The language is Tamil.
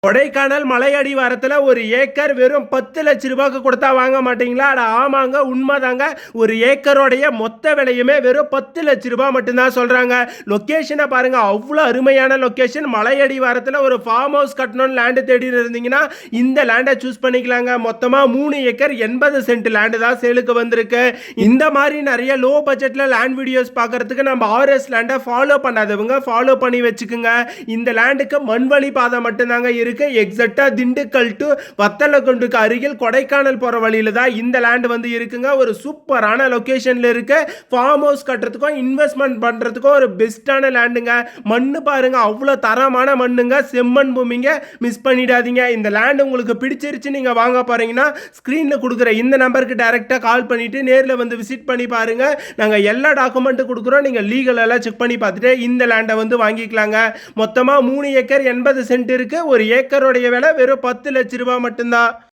கொடைக்கானல் மலை அடிவாரத்தில் ஒரு ஏக்கர் வெறும் 10 லட்ச ரூபாய்க்கு கொடுத்தா வாங்க மாட்டீங்களா? அட ஆமாங்க, உண்மைதாங்க. ஒரு ஏக்கரோடைய மொத்த விலையுமே வெறும் 10 லட்ச ரூபாய் மட்டும்தான் சொல்றாங்க. லொக்கேஷனை பாருங்க, அவ்வளோ அருமையான லொக்கேஷன். மலை அடிவாரத்தில் ஒரு ஃபார்ம் ஹவுஸ் கட்டணும்னு லேண்டு தேடி இருந்தீங்கன்னா இந்த லேண்டை சூஸ் பண்ணிக்கலாங்க. மொத்தமாக 3 ஏக்கர் 80 சென்ட் லேண்டு தான் சேலுக்கு வந்திருக்கு. இந்த மாதிரி நிறைய லோ பட்ஜெட்டில் லேண்ட் வீடியோஸ் பார்க்கறதுக்கு நம்ம ஆர்எஸ் லேண்டை ஃபாலோ பண்ணாதவங்க ஃபாலோ பண்ணி வச்சுக்கோங்க. இந்த லேண்டுக்கு மண்வழி பாதை மட்டும்தாங்க இருக்கு. எக்ஸாக்ட்டா திண்டுக்கல் டு வத்தலகுண்டுக்கு அருகில் கொடைக்கானல் போற வழியில தான் இந்த லேண்ட் வந்து இருக்குங்க. ஒரு சூப்பரான லொகேஷன்ல இருக்கு. ஃபார்ம் ஹவுஸ் கட்டுறதுக்கும் இன்வெஸ்ட்மெண்ட் பண்றதுக்கும் ஒரு பெஸ்டான லேண்டுங்க. மண்ணு பாருங்க, அவ்வளவு தரமான மண்ணுங்க, செம்மண் பூமிங்க. மிஸ் பண்ணிடாதீங்க. இந்த லேண்ட் உங்களுக்கு பிடிச்சிருச்சு, நீங்க வாங்க போறீங்கன்னா ஸ்கிரீன்ல கொடுக்குற இந்த நம்பருக்கு டைரக்டா கால் பண்ணிட்டு நேர்ல வந்து விசிட் பண்ணி பாருங்க. நாங்க எல்லா டாக்குமெண்ட் கொடுக்குறோம். நீங்க லீகல் எல்லாம் செக் பண்ணி பார்த்துட்டு இந்த லேண்டை வந்து வாங்கிக்கலாங்க. மொத்தமா 3 ஏக்கர் 80 சென்ட் இருக்கு. ஒரு ஏக்கருடைய விலை வெறும் 10 லட்ச ரூபாய் மட்டும்தான்.